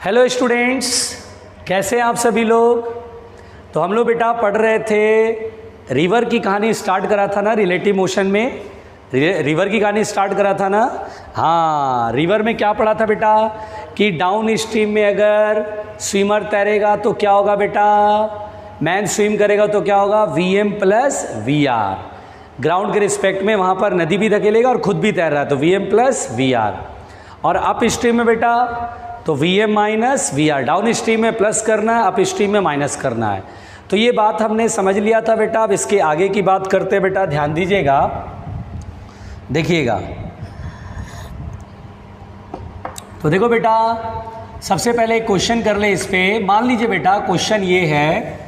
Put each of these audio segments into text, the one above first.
Hello students, कैसे हैं आप सभी लोग। तो हम लोग बेटा पढ़ रहे थे रिवर की कहानी स्टार्ट करा था ना, रिलेटिव मोशन में रिवर की कहानी स्टार्ट करा था ना। हाँ, रिवर में क्या पढ़ा था बेटा कि डाउन स्ट्रीम में अगर स्विमर तैरेगा तो क्या होगा बेटा, मैन स्विम करेगा तो क्या होगा, VM प्लस VR। ग्राउंड के रिस्पेक्ट में वहाँ पर नदी भी धकेलेगा और खुद भी तैर रहा है तो VM प्लस VR। और अप स्ट्रीम में बेटा तो VM minus VR। Down stream में प्लस करना है, अप स्ट्रीम में माइनस करना है। तो ये बात हमने समझ लिया था बेटा। अब इसके आगे की बात करते हैं बेटा, ध्यान दीजिएगा, देखिएगा। तो देखो बेटा, सबसे पहले एक क्वेश्चन कर ले इस पे। मान लीजिए बेटा क्वेश्चन ये है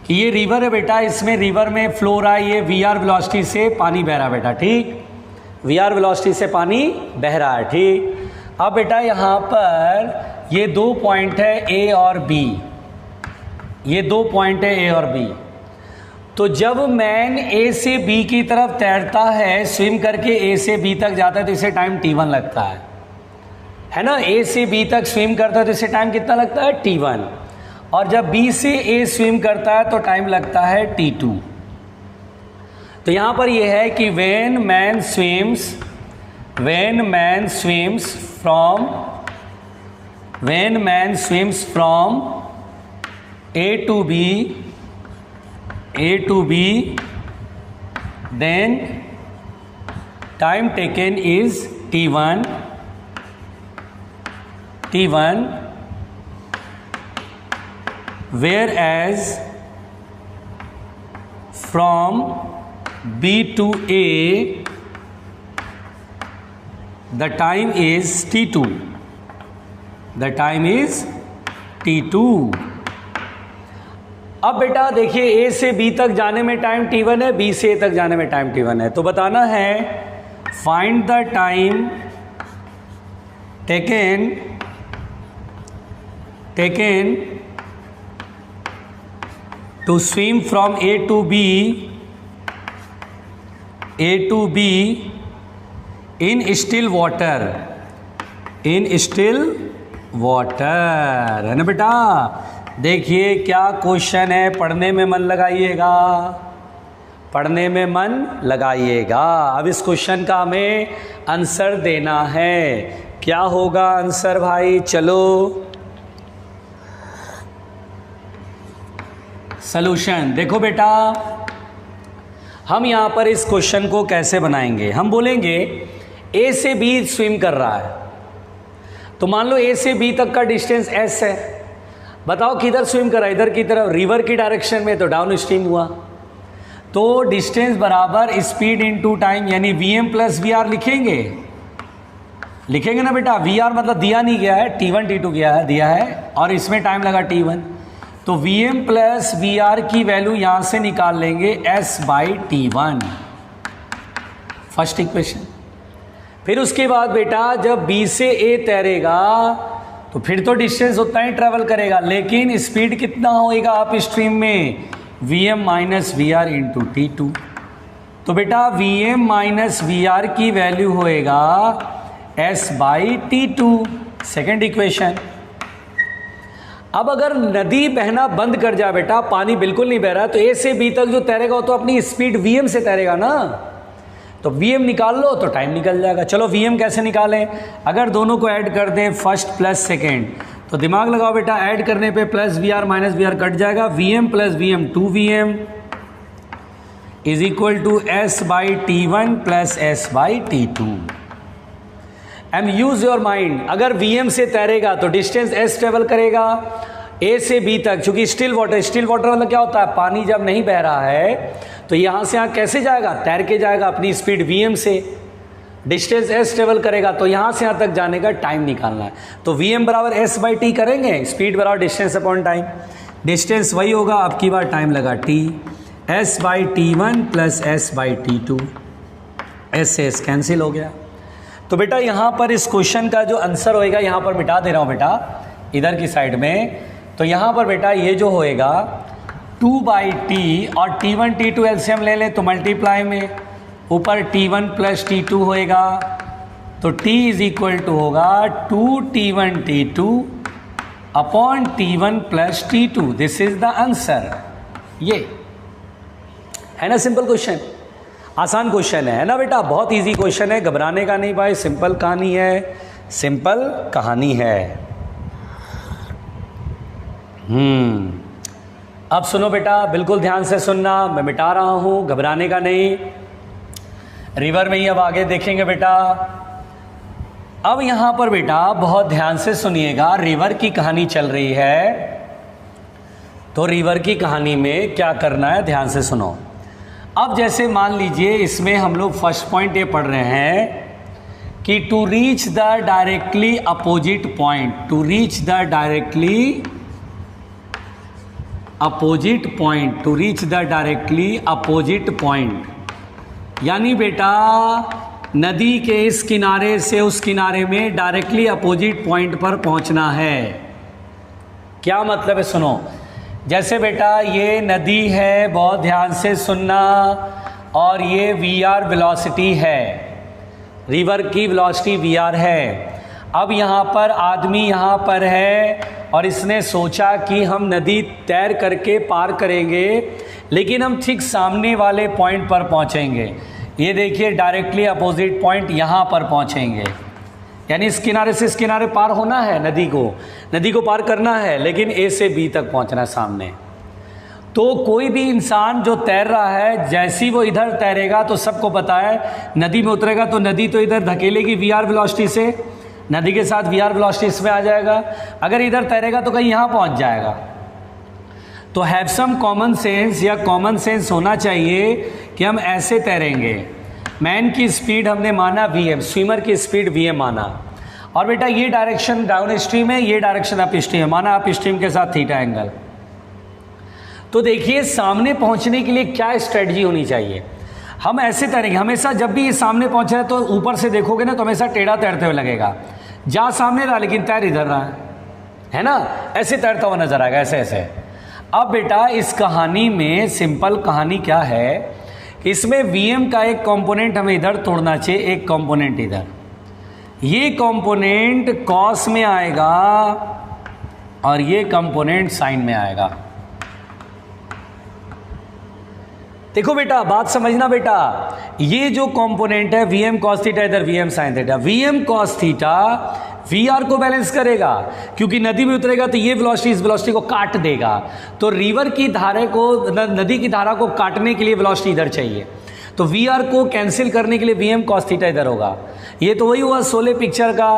कि ये रिवर है बेटा, इसमें रिवर में फ्लो रहा है, ये VR वेलोसिटी से पानी बह रहा है बेटा, ठीक। VR वेलोसिटी से पानी बह रहा है, ठीक। अब बेटा यहाँ पर ये दो पॉइंट है A और B, ये दो पॉइंट है A और B। तो जब मैन A से B की तरफ तैरता है, स्विम करके A से B तक जाता है तो इसे टाइम T1 लगता है ना। A से B तक स्विम करता है तो इसे टाइम कितना लगता है, T1। और जब B से A स्विम करता है तो टाइम लगता है T2। तो यहाँ पर यह है कि when man swims from A to B, then time taken is T1, whereas from B to A the time is T2, अब बेटा देखिए A से B तक जाने में टाइम T1 है, B से A तक जाने में टाइम T1 है। तो बताना है find the time taken to swim from A to B in still water, है ना बेटा। देखिए क्या क्वेश्चन है, पढ़ने में मन लगाइएगा, अब इस क्वेश्चन का हमें आंसर देना है। क्या होगा आंसर भाई, चलो सॉल्यूशन देखो बेटा। हम यहाँ पर इस क्वेश्चन को कैसे बनाएंगे, हम बोलेंगे A से B स्विम कर रहा है, तो मान लो A से B तक का डिस्टेंस S है। बताओ किधर स्विम कर रहा है, इधर की तरफ, रिवर की डायरेक्शन में, तो डाउन स्ट्रीम हुआ। तो डिस्टेंस बराबर स्पीड इनटू टाइम, यानी VM प्लस VR लिखेंगे ना बेटा। VR मतलब दिया नहीं गया है, T1 T2 दिया है और इसमें टाइम लगा T1। तो VM प्लस VR की वैल्यू यहां से निकाल लेंगे S/T1, फर्स्ट इक्वेशन। फिर उसके बाद बेटा जब B से A तैरेगा तो फिर तो डिस्टेंस उतना ही ट्रेवल करेगा, लेकिन स्पीड कितना होएगा अप स्ट्रीम में, VM minus VR into T2। तो बेटा VM माइनस VR की वैल्यू होएगा S/T2, सेकेंड इक्वेशन। अब अगर नदी बहना बंद कर जाए बेटा, पानी बिल्कुल नहीं बह रहा है, तो A से B तक जो तैरेगा वो तो अपनी स्पीड VM से तैरेगा ना। तो VM निकाल लो तो टाइम निकल जाएगा। चलो VM कैसे निकालें, अगर दोनों को ऐड कर दें फर्स्ट प्लस सेकेंड, तो दिमाग लगाओ बेटा, ऐड करने पे plus VR minus VR cut जाएगा। VM plus VM 2VM is equal to S/T1 plus S/T2। Um use your mind, अगर VM से तैरेगा तो डिस्टेंस S ट्रेवल करेगा A से B तक, चूंकि स्टिल वाटर मतलब क्या होता है, पानी जब नहीं बह रहा है तो यहां से यहां कैसे जाएगा, तैर के जाएगा अपनी स्पीड VM से, डिस्टेंस S ट्रेवल करेगा, तो यहां से यहां तक जाने का टाइम निकालना है। तो VM बराबर S/T करेंगे, स्पीड बराबर डिस्टेंस अपॉन टाइम, डिस्टेंस वही होगा, अब की बार टाइम लगा T, S/T1 plus S/T2, S से S कैंसिल हो गया। तो बेटा यहाँ पर इस क्वेश्चन का जो आंसर होएगा, यहाँ पर मिटा दे रहा हूँ बेटा इधर की साइड में, तो यहाँ पर बेटा ये जो होएगा 2/T और T1 T2 एलसीएम ले लें तो मल्टीप्लाई में ऊपर T1 प्लस T2 होएगा, तो t इज इक्वल टू होगा 2t1t2 upon t1 plus t2। This is the answer. ये है ना सिंपल क्वेश्चन, आसान क्वेश्चन है ना बेटा, बहुत इजी क्वेश्चन है, घबराने का नहीं भाई, सिंपल कहानी है, सिंपल कहानी है। अब सुनो बेटा, बिल्कुल ध्यान से सुनना, मैं मिटा रहा हूं, घबराने का नहीं। रिवर में ही अब आगे देखेंगे बेटा। अब यहां पर बेटा बहुत ध्यान से सुनिएगा, रिवर की कहानी चल रही है, तो रिवर की कहानी में क्या करना है ध्यान से सुनो। अब जैसे मान लीजिए इसमें हम लोग फर्स्ट पॉइंट ये पढ़ रहे हैं कि to reach the directly opposite point, to reach the directly opposite point, to reach the directly opposite point, यानी बेटा नदी के इस किनारे से उस किनारे में डायरेक्टली अपोजिट पॉइंट पर पहुंचना है। क्या मतलब है सुनो, जैसे बेटा ये नदी है, बहुत ध्यान से सुनना, और ये वी.आर वेलोसिटी है, रिवर की वेलोसिटी वी.आर है। अब यहाँ पर आदमी यहाँ पर है और इसने सोचा कि हम नदी तैर करके पार करेंगे, लेकिन हम ठीक सामने वाले पॉइंट पर पहुँचेंगे। ये देखिए डायरेक्टली अपोजिट पॉइंट यहाँ पर पहुँचेंगे, यानी इस किनारे से इस किनारे पार होना है, नदी को पार करना है, लेकिन ए से बी तक पहुँचना है सामने। तो कोई भी इंसान जो तैर रहा है, जैसी वो इधर तैरेगा तो सबको पता है नदी में उतरेगा तो नदी तो इधर धकेलेगी वी.आर वेलोसिटी से, नदी के साथ वी.आर वेलोसिटी इसमें आ जाएगा। अगर इधर तैरेगा तो कहीं यहाँ पहुँच जाएगा। तो हैव सम कॉमन सेंस, या कॉमन सेंस होना चाहिए कि हम ऐसे तैरेंगे। मैन की स्पीड हमने माना वी.एम, स्विमर की स्पीड वी.एम माना, और बेटा ये डायरेक्शन डाउन स्ट्रीम है, ये डायरेक्शन अप स्ट्रीम है, माना अप स्ट्रीम के साथ थीटा एंगल। तो देखिए सामने पहुंचने के लिए क्या स्ट्रेटजी होनी चाहिए। हम ऐसे तैरेंगे हमेशा, जब भी ये सामने पहुंच रहा है तो ऊपर से देखोगे ना तो हमेशा टेढ़ा तैरते हुए लगेगा, जा सामने रहा लेकिन तैर इधर रहा है ना, ऐसे तैरता हुआ नजर आएगा, ऐसे ऐसे। अब बेटा इस कहानी में सिंपल कहानी क्या है कि इसमें वी.एम का एक कंपोनेंट हमें इधर तोड़ना चाहिए, एक कंपोनेंट इधर, ये कंपोनेंट कॉस में आएगा और ये कंपोनेंट साइन में आएगा। देखो बेटा बात समझना बेटा, ये जो कंपोनेंट है वी.एम कॉस थीटा, इधर VM sine theta, VM cos theta VR को बैलेंस करेगा, क्योंकि नदी में उतरेगा तो ये वेलोसिटी इस वेलोसिटी को काट देगा। तो रिवर की धारे को, नदी की धारा को काटने के लिए वेलोसिटी इधर चाहिए, तो वी.आर को कैंसिल करने के लिए वी.एम कॉस थीटा इधर होगा। ये तो वही हुआ शोले पिक्चर का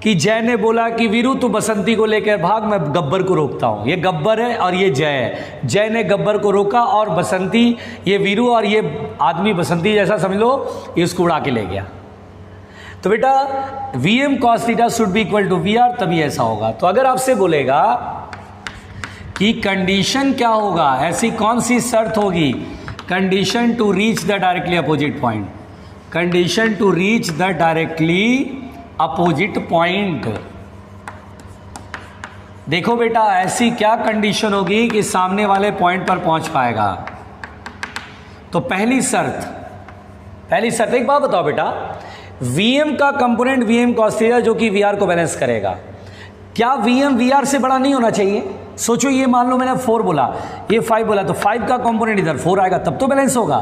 कि जय ने बोला कि वीरू तू बसंती को लेकर भाग, मैं गब्बर को रोकता हूँ। ये गब्बर है और ये जय है, जय ने गब्बर को रोका और बसंती, ये वीरू और ये आदमी बसंती जैसा समझ लो, ये उसको उड़ा के ले गया। तो बेटा VM cos theta should be equal to VR, तभी ऐसा होगा। तो अगर आपसे बोलेगा कि कंडीशन क्या होगा, ऐसी कौन सी शर्त होगी, condition to reach the directly opposite point, condition to reach the directly opposite point. देखो बेटा ऐसी क्या कंडीशन होगी कि सामने वाले पॉइंट पर पहुंच पाएगा। तो पहली शर्त एक बात बताओ बेटा, वी.एम का कंपोनेंट वी.एम कॉस थीटा जो कि वी.आर को बैलेंस करेगा, क्या वी.एम वी.आर से बड़ा नहीं होना चाहिए? सोचो ये मान लो मैंने 4 बोला, ये 5 बोला, तो 5 का कंपोनेंट इधर 4 आएगा तब तो बैलेंस होगा।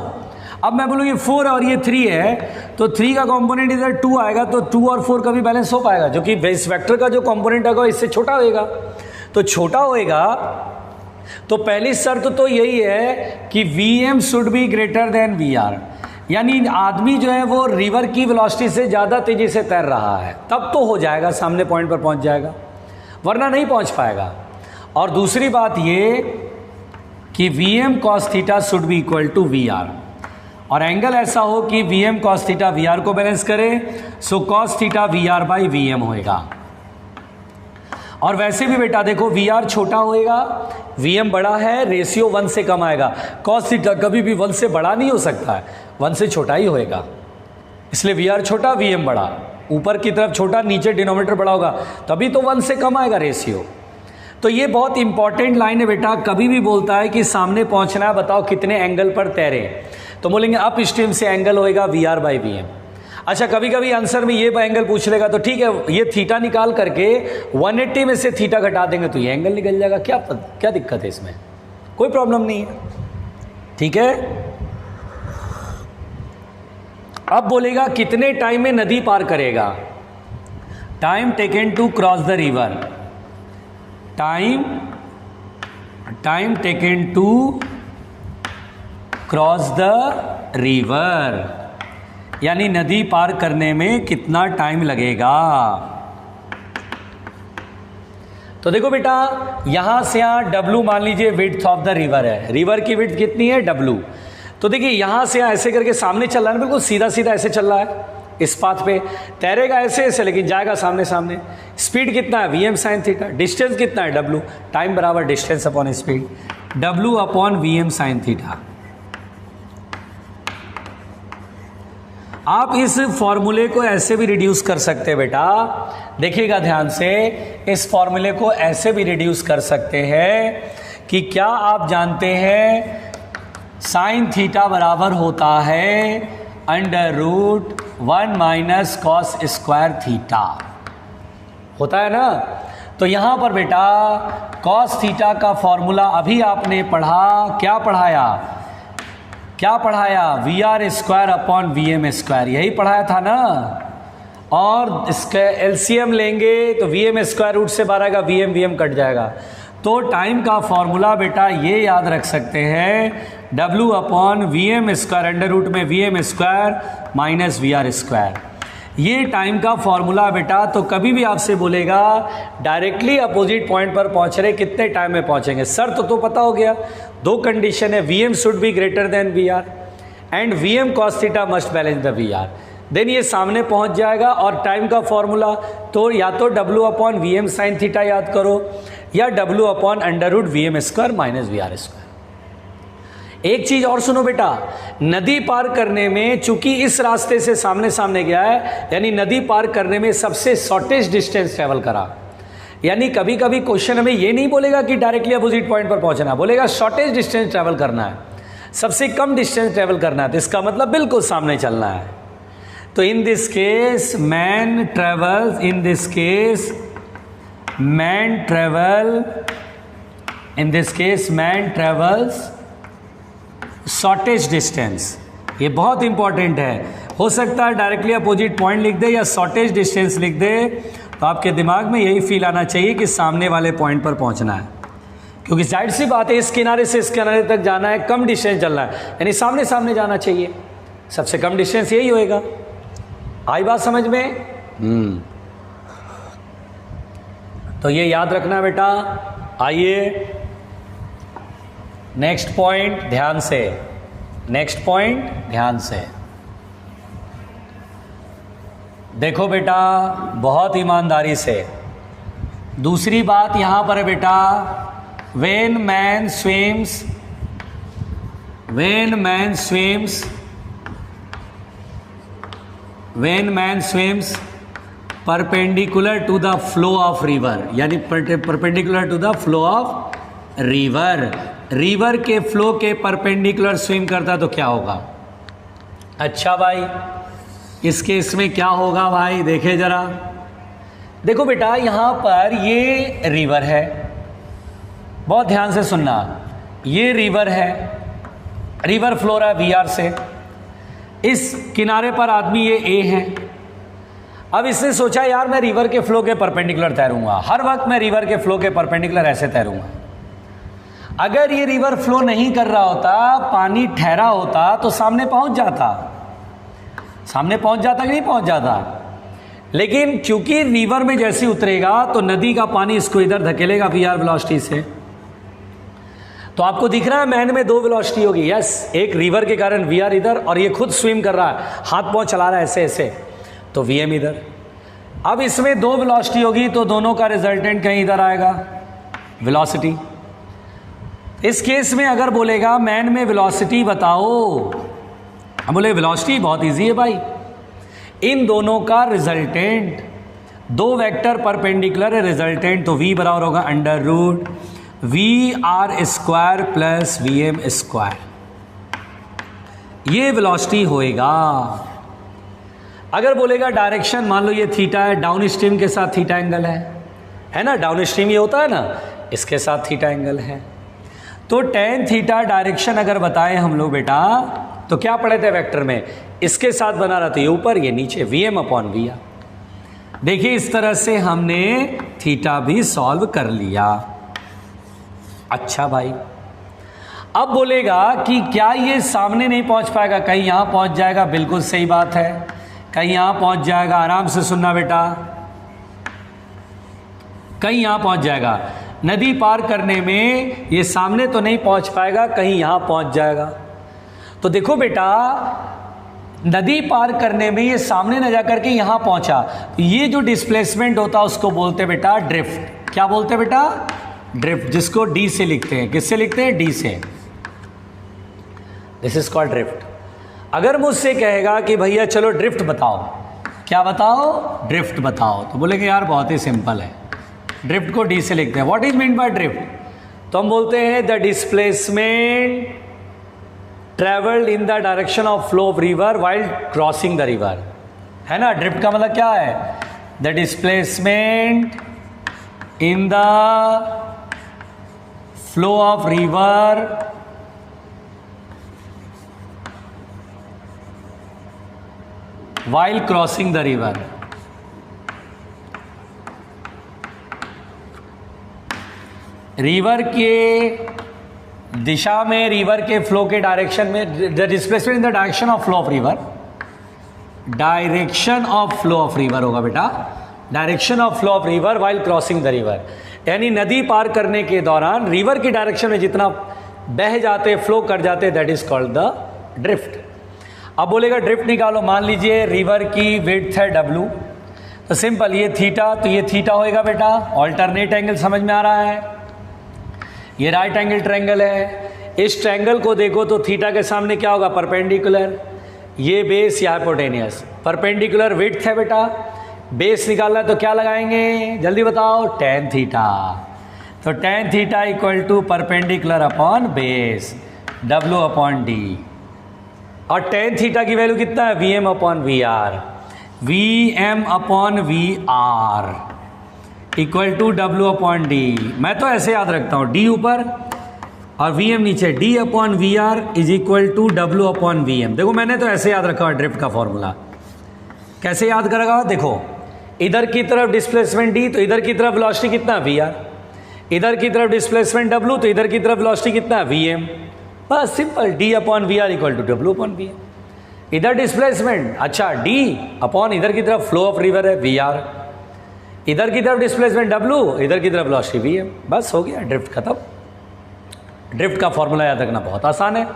अब मैं बोलूँ ये 4 है और ये 3 है, तो 3 का कंपोनेंट इधर 2 आएगा, तो 2 और 4 कभी बैलेंस हो पाएगा, जो कि बेस वेक्टर का जो कंपोनेंट होगा इससे छोटा होएगा। तो छोटा होएगा तो पहली शर्त तो यही है कि VM should be greater than VR, यानी आदमी जो है वो रिवर की वेलोसिटी से ज़्यादा तेज़ी से तैर रहा है, तब तो हो जाएगा, सामने पॉइंट पर पहुंच जाएगा, वरना नहीं पहुंच पाएगा। और दूसरी बात ये कि VM cos theta should be equal to VR, और एंगल ऐसा हो कि वी.एम कॉस थीटा वी.आर को बैलेंस करे, so cos theta VR by VM होएगा। और वैसे भी बेटा देखो वी.आर छोटा होएगा, वी.एम बड़ा है, रेशियो 1 से कम आएगा, कॉस थीटा कभी भी 1 से बड़ा नहीं हो सकता है, 1 से छोटा ही होएगा, इसलिए वी.आर छोटा वी.एम बड़ा, ऊपर की तरफ छोटा नीचे डिनोमिनेटर बड़ा होगा, तभी तो 1 से कम आएगा रेशियो। तो ये बहुत इंपॉर्टेंट लाइन है बेटा, कभी भी बोलता है कि सामने पहुंचना है, बताओ कितने एंगल पर तैरे, तो बोलेंगे अप स्ट्रीम से एंगल होएगा वी.आर बाई वी.एम। अच्छा कभी कभी आंसर में ये एंगल पूछ लेगा तो ठीक है, ये थीटा निकाल करके 180 में से थीटा घटा देंगे तो ये एंगल निकल जाएगा, क्या दिक्कत है इसमें, कोई प्रॉब्लम नहीं है। ठीक है, अब बोलेगा कितने टाइम में नदी पार करेगा, time taken to cross the river, time taken to cross the river, यानी नदी पार करने में कितना टाइम लगेगा। तो देखो बेटा यहां से यहां W मान लीजिए विड्थ ऑफ द रिवर है, रिवर की विड्थ कितनी है W। तो देखिए यहां से यहां ऐसे करके सामने चल रहा है, बिल्कुल सीधा सीधा ऐसे चल रहा है, इस पाथ पे तैरेगा ऐसे ऐसे लेकिन जाएगा सामने सामने। स्पीड कितना है Vm sin थीटा, डिस्टेंस कितना है W, टाइम बराबर distance upon speed, W upon Vm sin theta. आप इस फॉर्मूले को ऐसे भी रिड्यूस कर सकते हैं बेटा, देखिएगा ध्यान से, इस फॉर्मूले को ऐसे भी रिड्यूस कर सकते हैं कि क्या आप जानते हैं साइन थीटा बराबर होता है √1 माइनस कॉस स्क्वायर थीटा, होता है ना। तो यहां पर बेटा कॉस थीटा का फॉर्मूला अभी आपने पढ़ा, क्या पढ़ाया VR square upon VM square, यही पढ़ाया था ना। और इसका LCM लेंगे तो VM स्क्वायर रूट से बाहर आएगा, VM कट जाएगा। तो टाइम का फॉर्मूला बेटा ये याद रख सकते हैं, W upon VM square under root में VM square minus VR square, ये टाइम का फॉर्मूला बेटा। तो कभी भी आपसे बोलेगा डायरेक्टली अपोजिट पॉइंट पर पहुंच रहे, कितने टाइम में पहुंचेंगे, शर्त तो पता हो गया, दो कंडीशन है, VM should be greater than VR and VM cos theta must balance the VR, then ये सामने पहुंच जाएगा। और टाइम का फॉर्मूला तो या तो W upon VM sin theta याद करो या W upon under root VM square minus VR square. एक चीज और सुनो बेटा, नदी पार करने में चूंकि इस रास्ते से सामने सामने गया है, यानी नदी पार करने में सबसे शॉर्टेस्ट डिस्टेंस ट्रेवल करा। यानी कभी कभी क्वेश्चन हमें ये नहीं बोलेगा कि डायरेक्टली अपोजिट पॉइंट पर पहुंचना, बोलेगा शॉर्टेस्ट डिस्टेंस ट्रेवल करना है, सबसे कम डिस्टेंस ट्रेवल करना है, तो इसका मतलब बिल्कुल सामने चलना है। तो इन this case man travels shortest distance, ये बहुत इंपॉर्टेंट है। हो सकता है डायरेक्टली अपोजिट पॉइंट लिख दे या शॉर्टेस्ट डिस्टेंस लिख दे, तो आपके दिमाग में यही फील आना चाहिए कि सामने वाले पॉइंट पर पहुंचना है, क्योंकि जाहिर सी बात है इस किनारे से इस किनारे तक जाना है, कम डिस्टेंस चलना है, यानी सामने सामने जाना चाहिए, सबसे कम डिस्टेंस यही होएगा। आई बात समझ में? तो ये याद रखना बेटा। आइए नेक्स्ट पॉइंट ध्यान से, देखो बेटा बहुत ईमानदारी से। दूसरी बात यहां पर है बेटा, when man swims perpendicular to the flow of river, यानी perpendicular to the flow of river के फ्लो के परपेंडिकुलर स्विम करता तो क्या होगा। अच्छा भाई इस केस में क्या होगा भाई, देखे जरा, देखो बेटा यहां पर ये रिवर है, बहुत ध्यान से सुनना, ये रिवर है, रिवर फ्लो रहा है VR से, इस किनारे पर आदमी ये A है। अब इसने सोचा यार मैं रिवर के फ्लो के परपेंडिकुलर तैरूंगा, हर वक्त मैं रिवर के फ्लो के परपेंडिकुलर ऐसे तैरूंगा। अगर ये रिवर फ्लो नहीं कर रहा होता, पानी ठहरा होता तो सामने पहुंच जाता कि नहीं पहुंच जाता। लेकिन क्योंकि रिवर में जैसे उतरेगा तो नदी का पानी इसको इधर धकेलेगा VR वेलोसिटी से। तो आपको दिख रहा है मैन में दो वेलोसिटी होगी, यस, एक रिवर के कारण VR इधर और ये खुद स्विम कर रहा है, हाथ पांव चला रहा है ऐसे ऐसे, तो VM इधर। अब इसमें दो वेलोसिटी होगी तो दोनों का रिजल्टेंट कहीं इधर आएगा, वेलोसिटी। इस केस में अगर बोलेगा मैन में वेलोसिटी बताओ, हम बोले वेलोसिटी बहुत इजी है भाई, इन दोनों का रिजल्टेंट, दो वेक्टर परपेंडिकुलर है, रिजल्टेंट तो V बराबर होगा under root VR square plus VM square, ये वेलोसिटी होएगा। अगर बोलेगा डायरेक्शन, मान लो ये थीटा है, डाउन स्ट्रीम के साथ थीटा एंगल है ना, डाउन स्ट्रीम ये होता है ना, इसके साथ थीटा एंगल है। तो टेन थीटा डायरेक्शन अगर बताएं हम लोग बेटा, तो क्या पढ़े थे वेक्टर में, इसके साथ बना रहा था ये ऊपर ये नीचे, Vm अपॉन वी आर। देखिए इस तरह से हमने थीटा भी सॉल्व कर लिया। अच्छा भाई, अब बोलेगा कि क्या ये सामने नहीं पहुंच पाएगा, कहीं यहां पहुंच जाएगा, बिल्कुल सही बात है, कहीं यहां पहुंच जाएगा। आराम से सुनना बेटा, कहीं यहां पहुंच जाएगा। नदी पार करने में ये सामने तो नहीं पहुंच पाएगा, कहीं यहां पहुंच जाएगा। तो देखो बेटा, नदी पार करने में ये सामने न जाकर के यहां पहुंचा, तो ये जो डिस्प्लेसमेंट होता है उसको बोलते हैं बेटा ड्रिफ्ट। क्या बोलते हैं बेटा? ड्रिफ्ट, जिसको डी से लिखते हैं। किससे लिखते हैं? डी से। This is called drift. अगर मुझसे कहेगा कि भैया चलो ड्रिफ्ट बताओ, क्या बताओ? ड्रिफ्ट बताओ, तो बोलेंगे यार बहुत ही सिंपल है, ड्रिफ्ट को डी से लिखते हैं। What is mean by drift? तो हम बोलते हैं the displacement travelled in the direction of flow of river while crossing the river, है ना। ड्रिफ्ट का मतलब क्या है? The displacement in the flow of river while crossing the river। River के दिशा में, रिवर के फ्लो के डायरेक्शन में, the displacement in the direction of flow of river, direction of flow of river होगा बेटा, direction of flow of river while crossing the river. यानी नदी पार करने के दौरान रिवर की डायरेक्शन में जितना बह जाते, फ्लो कर जाते, that is called the drift. अब बोलेगा ड्रिफ्ट निकालो, मान लीजिए रिवर की विड्थ है W, तो सिंपल ये थीटा, तो ये थीटा होएगा बेटा, ऑल्टरनेट एंगल समझ में आ रहा है, ये राइट एंगल ट्रायंगल है। इस ट्रायंगल को देखो तो थीटा के सामने क्या होगा? परपेंडिकुलर, ये बेस या हाइपोटेनियस। परपेंडिकुलर विड्थ है बेटा, बेस निकालना है तो क्या लगाएंगे जल्दी बताओ? Tan theta. तो tan theta equal to perpendicular upon base, W upon D. और टेन थीटा की वैल्यू कितना है? Vm upon V R. Vm upon V R equal to W upon D. मैं तो ऐसे याद रखता हूं, D ऊपर और Vm नीचे, D upon V R is equal to W upon Vm। देखो मैंने तो ऐसे याद रखा है ड्रिफ्ट का फॉर्मूला। कैसे याद करेगा? देखो इधर की तरफ डिस्प्लेसमेंट D, तो इधर की तरफ वेलोसिटी कितना? Vr। इधर की तरफ डिस्प्लेसमेंट W, तो इधर की तरफ वेलोसिटी कितना? Vm। बस simple, D upon V R equal to W upon V M. इधर डिस्प्लेसमेंट, अच्छा D अपॉन इधर की तरफ फ्लो ऑफ रिवर है VR, इधर की तरफ डिस्प्लेसमेंट W, इधर की तरफ वेलोसिटी Vm। बस हो गया, ड्रिफ्ट खत्म। ड्रिफ्ट का फॉर्मूला याद रखना बहुत आसान है।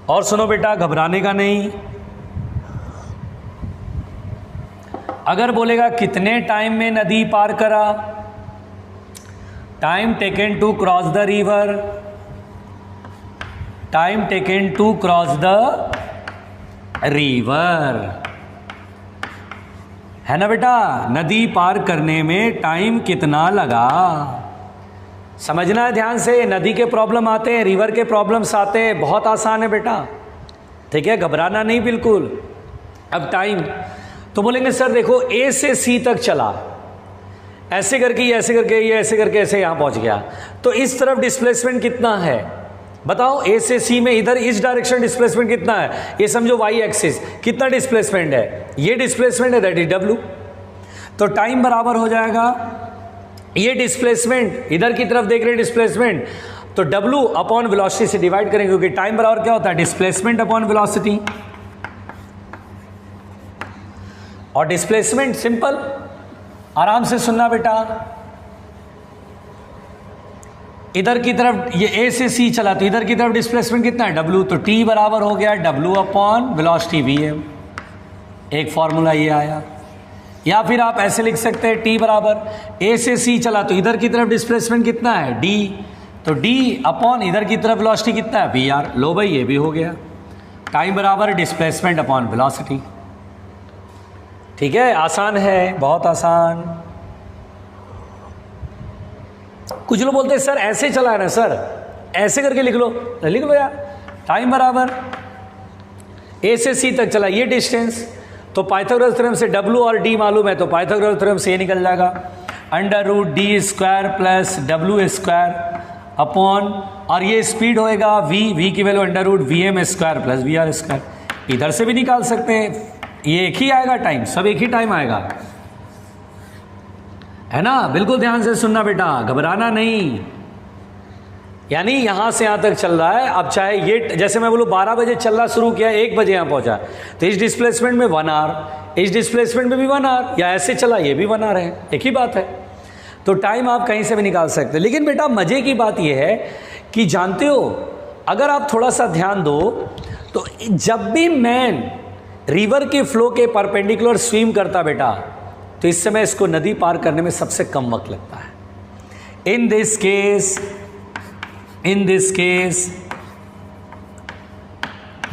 और सुनो बेटा, घबराने का नहीं। अगर बोलेगा कितने टाइम में नदी पार करा, time taken to cross the river, time taken to cross the river, है ना बेटा। नदी पार करने में टाइम कितना लगा, समझना है ध्यान से। नदी के प्रॉब्लम आते हैं, रिवर के प्रॉब्लम्स आते हैं, बहुत आसान है बेटा, ठीक है, घबराना नहीं बिल्कुल। अब टाइम तो बोलेंगे सर देखो A से C तक चला, ऐसे करके ये ऐसे करके ये ऐसे करके ऐसे यहां पहुंच गया, तो इस तरफ डिस्प्लेसमेंट कितना है बताओ? A से C में इधर इस डायरेक्शन डिस्प्लेसमेंट कितना है? ये समझो y एक्सिस, कितना डिस्प्लेसमेंट है? ये डिस्प्लेसमेंट है, दैट इज W। तो टाइम बराबर हो जाएगा, ये डिस्प्लेसमेंट इधर की तरफ देख रहे हैं डिस्प्लेसमेंट, तो W अपॉन वेलोसिटी से डिवाइड करेंगे, क्योंकि टाइम बराबर क्या होता है? Displacement upon velocity. और डिस्प्लेसमेंट सिंपल, आराम से सुनना बेटा, इधर की तरफ ये A से C चला, तो इधर की तरफ डिस्प्लेसमेंट कितना है? W। तो T बराबर हो गया W अपॉन वेलोसिटी Vm। एक फॉर्मूला ये आया। या फिर आप ऐसे लिख सकते हैं T बराबर, A से C चला तो इधर की तरफ डिस्प्लेसमेंट कितना है? D। तो D अपॉन इधर की तरफ वेलोसिटी कितना है? Vr। लो भाई ये भी हो गया, टाइम बराबर डिस्प्लेसमेंट अपॉन वेलोसिटी। ठीक है, आसान है, बहुत आसान। कुछ लोग बोलते हैं सर ऐसे चला है ना सर, ऐसे करके लिख लो, तो लिख लो यार, टाइम बराबर A से C तक चला ये डिस्टेंस, तो पाइथागोरस थ्योरम से W और D मालूम है, तो पाइथागोरस थ्योरम से ये निकल जाएगा √d² प्लस W² अपॉन, और ये स्पीड होएगा v की वैल्यू √Vm² प्लस VR²। इधर से भी निकाल सकते हैं, ये एक ही आएगा टाइम, सब एक ही टाइम आएगा, है ना। बिल्कुल ध्यान से सुनना बेटा, घबराना नहीं। यानी यहां से यहां तक चल रहा है। अब चाहे ये, जैसे मैं बोलूं 12 बजे चलना शुरू किया, 1 बजे यहां पहुंचा, तो इस डिस्प्लेसमेंट में 1 आवर, इस डिस्प्लेसमेंट में भी 1 आवर, या ऐसे चला ये भी 1 आवर है, एक ही बात है। तो टाइम आप कहीं से भी निकाल सकते हैं। लेकिन बेटा मजे की बात यह है कि जानते हो, अगर आप थोड़ा सा ध्यान दो तो जब भी मैन रिवर के फ्लो के परपेंडिकुलर स्विम करता बेटा, तो इस समय इसको नदी पार करने में सबसे कम वक्त लगता है। In this case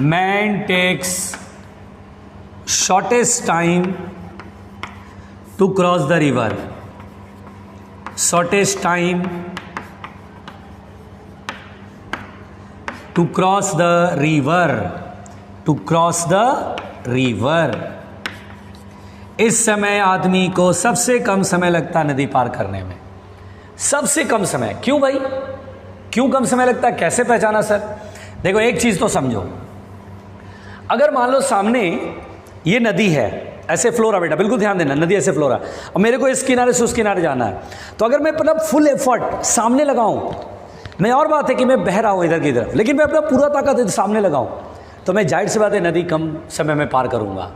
man takes shortest time to cross the river, shortest time to cross the river, to cross the river. इस समय आदमी को सबसे कम समय लगता है नदी पार करने में, सबसे कम समय। क्यों भाई, क्यों कम समय लगता है, कैसे पहचाना सर? देखो एक चीज तो समझो, अगर मान लो सामने ये नदी है, ऐसे फ्लो रहा बेटा, बिल्कुल ध्यान देना, नदी ऐसे फ्लो रहा, और मेरे को इस किनारे से उस किनारे जाना है, तो अगर मैं अपना फुल एफर्ट सामने लगाऊं, मैं, और बात है कि मैं बह रहा हूं इधर की तरफ, लेकिन मैं अपना पूरा ताकत सामने लगाऊं, तो मैं जाहिर सी बात है नदी कम समय में पार करूंगा,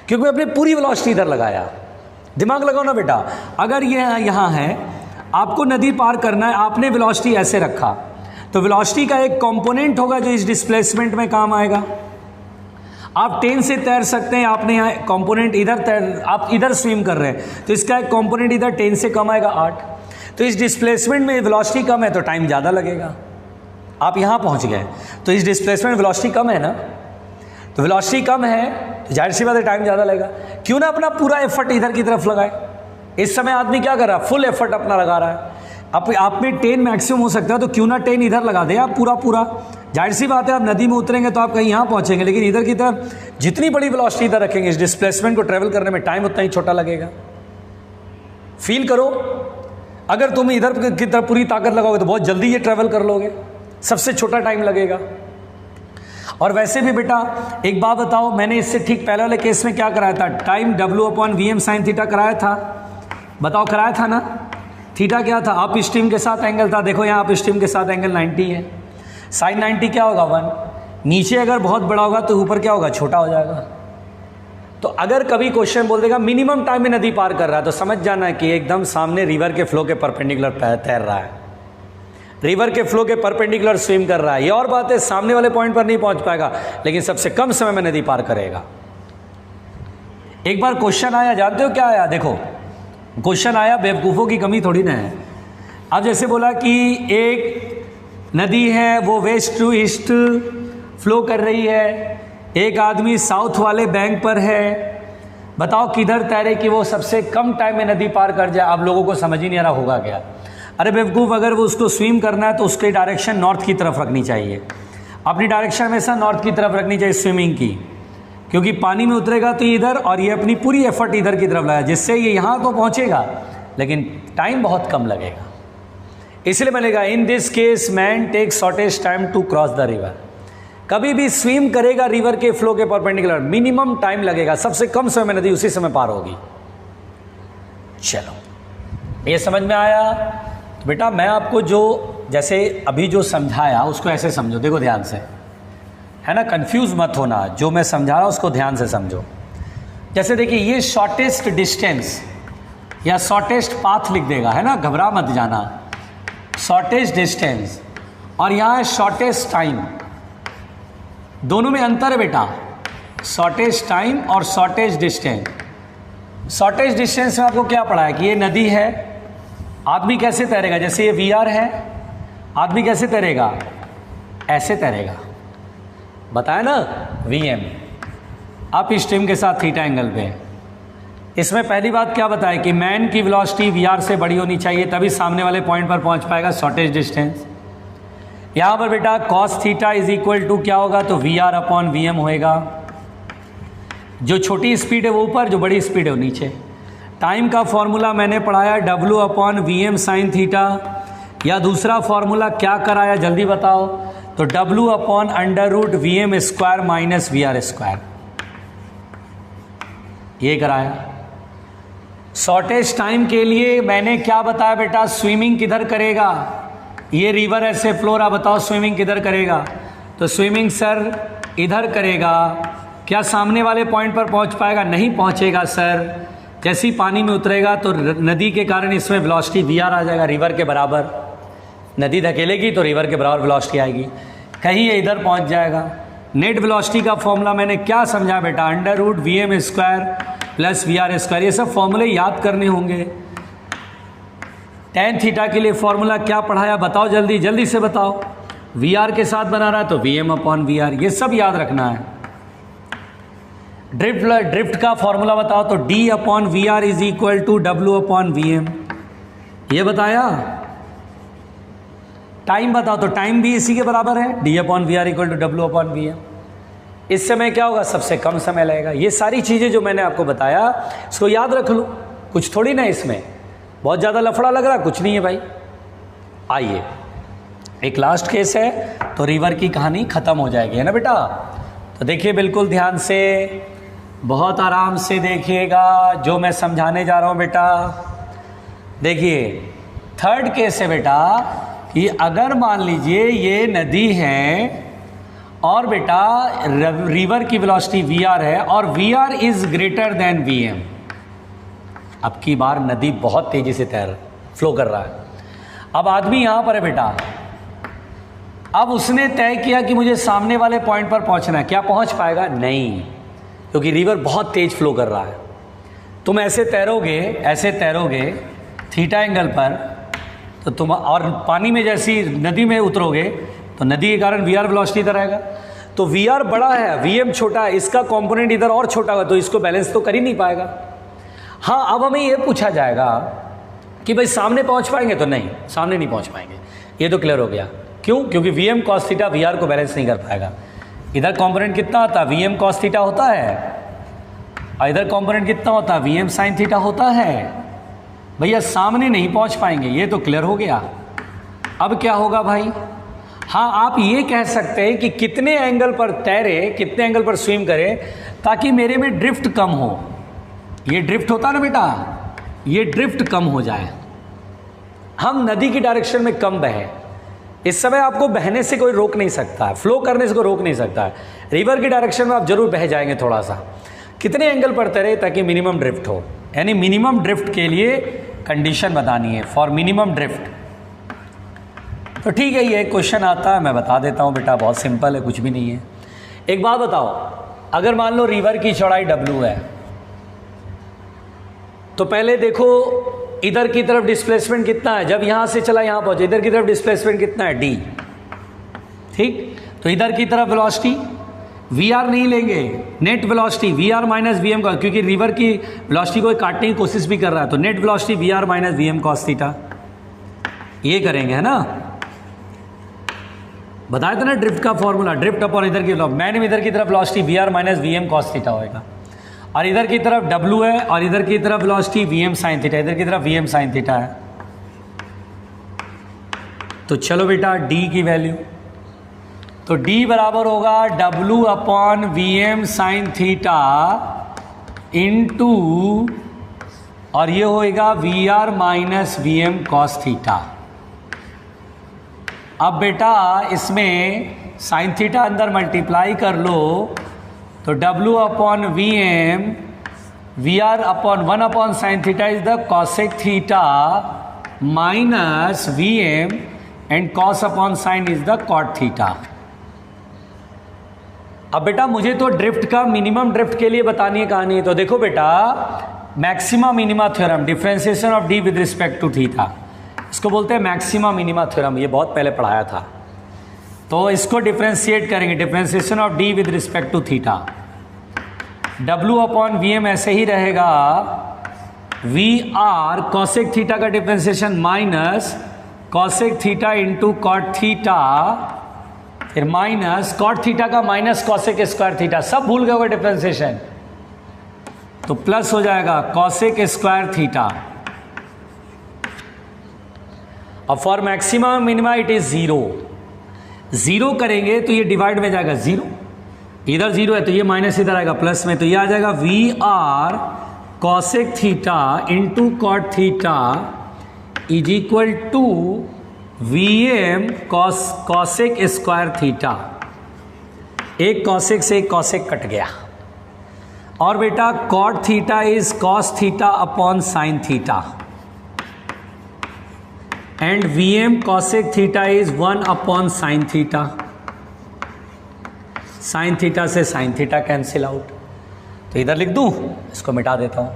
क्योंकि मैं अपनी पूरी वेलोसिटी इधर लगाया। दिमाग लगाओ ना बेटा, अगर ये यहाँ है, आपको नदी पार करना है, आपने वेलोसिटी ऐसे रखा, तो वेलोसिटी का एक कंपोनेंट होगा जो इस डिस्प्लेसमेंट में काम आएगा। आप 10 से तैर सकते हैं, आपने यहाँ कंपोनेंट इधर तैर, आप इधर स्विम कर रहे हैं, तो इसका एक कंपोनेंट इधर 10 से कम आएगा 8, तो इस डिस्प्लेसमेंट में वेलोसिटी कम है तो टाइम ज़्यादा लगेगा। आप यहाँ पहुँच गए, तो इस डिस्प्लेसमेंट में वेलोसिटी कम है ना, तो वेलोसिटी कम है तो जाहिर सी बात है टाइम ज़्यादा लगेगा। क्यों ना अपना पूरा एफर्ट इधर की तरफ लगाए। इस समय आदमी क्या कर रहा है, फुल एफर्ट अपना लगा रहा है। आप में 10 मैक्सिमम हो सकता है, तो क्यों ना 10 इधर लगा दे आप पूरा। जाहिर सी बात है आप नदी में उतरेंगे तो आप कहीं यहाँ पहुँचेंगे, लेकिन इधर की तरफ जितनी बड़ी वेलोसिटी इधर रखेंगे, इस डिस्प्लेसमेंट को ट्रेवल करने में टाइम उतना ही छोटा लगेगा। फील करो, अगर तुम इधर की तरफ पूरी ताकत लगाओगे तो बहुत जल्दी ये ट्रेवल कर लोगे, सबसे छोटा टाइम लगेगा। और वैसे भी बेटा एक बात बताओ, मैंने इससे ठीक पहले वाले केस में क्या कराया था, टाइम W/Vm sin थीटा कराया था, बताओ कराया था ना। थीटा क्या था, अप स्ट्रीम के साथ एंगल था, देखो यहाँ अप स्ट्रीम के साथ एंगल 90 है, साइन 90 क्या होगा 1, नीचे अगर बहुत बड़ा होगा तो ऊपर क्या होगा, छोटा हो जाएगा। तो अगर कभी क्वेश्चन बोल देगा मिनिमम टाइम में नदी पार कर रहा है, तो समझ जाना है कि एकदम सामने रिवर के फ्लो के परपेंडिकुलर तैर रहा है, रिवर के फ्लो के परपेंडिकुलर स्विम कर रहा है। ये और बात है, सामने वाले पॉइंट पर नहीं पहुंच पाएगा, लेकिन सबसे कम समय में नदी पार करेगा। एक बार क्वेश्चन आया, जानते हो क्या आया, देखो क्वेश्चन आया, बेवकूफ़ों की कमी थोड़ी ना है। अब जैसे बोला कि एक नदी है वो वेस्ट टू ईस्ट फ्लो कर रही है, एक आदमी साउथ वाले बैंक पर है, बताओ किधर तैरे कि वो सबसे कम टाइम में नदी पार कर जाए। आप लोगों को समझ ही नहीं आ रहा होगा क्या। अरे बेवकूफ़, अगर वो उसको स्विम करना है तो उसकी डायरेक्शन नॉर्थ की तरफ रखनी चाहिए, अपनी डायरेक्शन हमेशा नॉर्थ की तरफ रखनी चाहिए स्विमिंग की, क्योंकि पानी में उतरेगा तो इधर, और ये अपनी पूरी एफर्ट इधर की तरफ लगाया, जिससे ये यहाँ तो पहुँचेगा लेकिन टाइम बहुत कम लगेगा। इसलिए मिलेगा in this case man take shortest time to cross the river. कभी भी स्विम करेगा रिवर के फ्लो के परपेंडिकुलर, मिनिमम टाइम लगेगा, सबसे कम समय में नदी उसी समय पार होगी। चलो ये समझ में आया। तो बेटा मैं आपको जो जैसे अभी जो समझाया उसको ऐसे समझो, देखो ध्यान से, है ना, कंफ्यूज मत होना, जो मैं समझा रहा हूँ उसको ध्यान से समझो। जैसे देखिए ये शॉर्टेस्ट डिस्टेंस या शॉर्टेस्ट पाथ लिख देगा, है ना, घबरा मत जाना, शॉर्टेस्ट डिस्टेंस, और यहाँ है शॉर्टेस्ट टाइम, दोनों में अंतर है बेटा, शॉर्टेस्ट टाइम और शॉर्टेस्ट डिस्टेंस। शॉर्टेस्ट डिस्टेंस में आपको क्या पढ़ा है कि ये नदी है, आदमी कैसे तैरेगा, जैसे ये VR है, आदमी कैसे तैरेगा, ऐसे तैरेगा, बताया ना, Vm अप स्ट्रीम के साथ थीटा एंगल पे। इसमें पहली बात क्या बताया कि मैन की वेलोसिटी VR से बड़ी होनी चाहिए, तभी सामने वाले पॉइंट पर पहुंच पाएगा, शॉर्टेस्ट डिस्टेंस। यहाँ पर बेटा cos theta is equal to क्या होगा, तो VR/Vm होएगा। जो छोटी स्पीड है वो ऊपर, जो बड़ी स्पीड है वो नीचे। टाइम का फॉर्मूला मैंने पढ़ाया W/VM sin थीटा, या दूसरा फॉर्मूला क्या कराया जल्दी बताओ, तो W/√VM² माइनस VR², ये कराया। शॉर्टेज टाइम के लिए मैंने क्या बताया बेटा, स्विमिंग किधर करेगा, ये रिवर ऐसे फ्लो रहा, बताओ स्विमिंग किधर करेगा, तो स्विमिंग सर इधर करेगा। क्या सामने वाले पॉइंट पर पहुंच पाएगा, नहीं पहुंचेगा सर। जैसे ही पानी में उतरेगा तो नदी के कारण इसमें वेलोसिटी VR आ जाएगा, रिवर के बराबर। नदी धकेलेगी तो रिवर के बराबर वेलोसिटी आएगी, कहीं ये इधर पहुंच जाएगा। नेट वेलोसिटी का फॉर्मूला मैंने क्या समझा बेटा, √VM² प्लस VR², ये सब फॉर्मूले याद करने होंगे। tan थीटा के लिए फॉर्मूला क्या पढ़ाया बताओ, जल्दी जल्दी से बताओ। VR के साथ बना रहा है तो VM/VR, ये सब याद रखना है। ड्रिफ्ट का फॉर्मूला बताओ, तो D/VR is equal to W/VM, ये बताया। टाइम बताओ, तो टाइम भी इसी के बराबर है, D/VR इक्वल टू W/VM। इस समय क्या होगा, सबसे कम समय लगेगा। ये सारी चीज़ें जो मैंने आपको बताया इसको याद रख लो, कुछ थोड़ी ना इसमें बहुत ज़्यादा लफड़ा लग रहा, कुछ नहीं है भाई। आइए एक लास्ट केस है तो रिवर की कहानी ख़त्म हो जाएगी, है ना बेटा। तो देखिए बिल्कुल ध्यान से, बहुत आराम से देखिएगा जो मैं समझाने जा रहा हूँ बेटा। देखिए थर्ड केस है बेटा कि अगर मान लीजिए ये नदी है और बेटा रिवर की वेलोसिटी VR है और VR is greater than VM। अब की बार नदी बहुत तेजी से फ्लो कर रहा है। अब आदमी यहाँ पर है बेटा, अब उसने तय किया कि मुझे सामने वाले पॉइंट पर पहुँचना है, क्या पहुँच पाएगा, नहीं, क्योंकि रिवर बहुत तेज फ्लो कर रहा है। तुम ऐसे तैरोगे थीटा एंगल पर, तो तुम और पानी में जैसी नदी में उतरोगे तो नदी के कारण VR वेलोसिटी इधर आएगा। तो VR बड़ा है, VM छोटा है, इसका कंपोनेंट इधर और छोटा होगा, तो इसको बैलेंस तो कर ही नहीं पाएगा। हाँ, अब हमें ये पूछा जाएगा कि भाई सामने पहुंच पाएंगे, तो नहीं, सामने नहीं पहुंच पाएंगे, ये तो क्लियर हो गया। क्यों, क्योंकि VM cos थीटा VR को बैलेंस नहीं कर पाएगा। इधर कंपोनेंट कितना होता है, VM cos थीटा होता है, और इधर कंपोनेंट कितना होता है, VM sin थीटा होता है। भैया सामने नहीं पहुंच पाएंगे, ये तो क्लियर हो गया। अब क्या होगा भाई, हाँ आप ये कह सकते हैं कि कितने एंगल पर तैरे, कितने एंगल पर स्विम करे ताकि मेरे में ड्रिफ्ट कम हो। ये ड्रिफ्ट होता ना बेटा, ये ड्रिफ्ट कम हो जाए, हम नदी की डायरेक्शन में कम बहे। इस समय आपको बहने से कोई रोक नहीं सकता है, फ्लो करने से कोई रोक नहीं सकता है। रिवर की डायरेक्शन में आप जरूर बह जाएंगे थोड़ा सा। कितने एंगल पर तैरे ताकि मिनिमम ड्रिफ्ट हो, यानी मिनिमम ड्रिफ्ट के लिए कंडीशन बतानी है, फॉर मिनिमम ड्रिफ्ट। तो ठीक है, ये क्वेश्चन आता है, मैं बता देता हूँ बेटा, बहुत सिंपल है, कुछ भी नहीं है। एक बात बताओ, अगर मान लो रिवर की चौड़ाई W है, तो पहले देखो इधर की तरफ डिस्प्लेसमेंट कितना है, जब यहां से चला यहां पहुंचे, इधर की तरफ डिस्प्लेसमेंट कितना है, D, ठीक। तो इधर की तरफ वेलोसिटी VR नहीं लेंगे, net velocity VR minus VM का, क्योंकि रिवर की वेलोसिटी को काटने की कोशिश भी कर रहा है, तो net velocity VR minus VM cos theta, ये करेंगे, है ना। बताया था ना ड्रिफ्ट का फॉर्मूला, ड्रिफ्ट अपॉन इधर की, मैंने इधर की तरफ velocity VR minus VM cos theta होएगा, और इधर की तरफ W है और इधर की तरफ वेलोसिटी VM sin थीटा, इधर की तरफ VM sin थीटा है। तो चलो बेटा D की वैल्यू, तो D बराबर होगा W/VM sin थीटा इंटू, और ये होएगा VR minus VM cos theta. अब बेटा इसमें sin थीटा अंदर मल्टीप्लाई कर लो, तो W/VM VR/1/sin theta is the cosec theta minus VM and cos/sin is the cot theta. अब बेटा मुझे तो ड्रिफ्ट का मिनिमम ड्रिफ्ट के लिए बतानी है कहानी, तो देखो बेटा maxima minima theorem, differentiation of D with respect to theta, इसको बोलते हैं मैक्सिमा मिनिमा थ्योरम, ये बहुत पहले पढ़ाया था। तो इसको डिफरेंशिएट करेंगे, differentiation of D with respect to theta, W/VM ऐसे ही रहेगा, VR cosec थीटा का differentiation minus cosec theta into cot theta, फिर माइनस कॉट थीटा का माइनस cosec स्क्वायर थीटा, सब भूल गए होगा डिफरेंशिएशन, तो प्लस हो जाएगा कॉसेक स्क्वायर थीटा। अब for maximum minima it is 0। 0 करेंगे तो ये डिवाइड में जाएगा 0, इधर 0 है तो ये माइनस इधर आएगा प्लस में, तो ये आ जाएगा V R cosec theta into cot theta is equal to V M cosec square theta. एक कॉसेक से एक कॉसेक कट गया, और बेटा cot theta is cos theta upon sine theta, and V M cosec theta is 1 upon sine theta. Sine theta से sine theta cancel out, तो इधर लिख दूं, इसको मिटा देता हूं।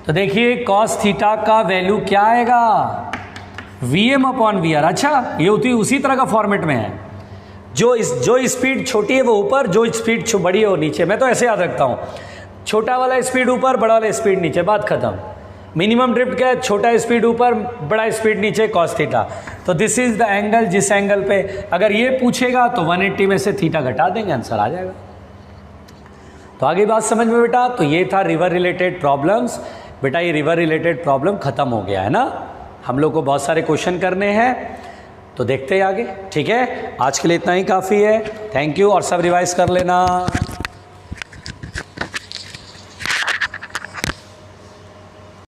तो देखिए कॉस थीटा का वैल्यू क्या आएगा, V M upon V R. अच्छा, ये उसी तरह का फॉर्मेट में है, जो स्पीड छोटी है वो ऊपर, जो स्पीड बड़ी है वो नीचे। मैं तो ऐसे याद रखता हूं, छोटा वाला स्पीड ऊपर, बड़ा वाला स्पीड नीचे, बात खत्म। मिनिमम ड्रिफ्ट क्या है, छोटा स्पीड ऊपर, बड़ा स्पीड नीचे, कॉस थीटा। तो दिस इज द एंगल, जिस एंगल पे अगर ये पूछेगा तो 180 में से थीटा घटा देंगे, आंसर आ जाएगा। तो आगे बात समझ में बेटा। तो ये था रिवर रिलेटेड प्रॉब्लम्स। बेटा ये रिवर रिलेटेड प्रॉब्लम खत्म हो गया है ना, हम लोग को बहुत सारे क्वेश्चन करने हैं, तो देखते हैं आगे। ठीक है, आज के लिए इतना ही काफ़ी है। थैंक यू, और सब रिवाइज कर लेना।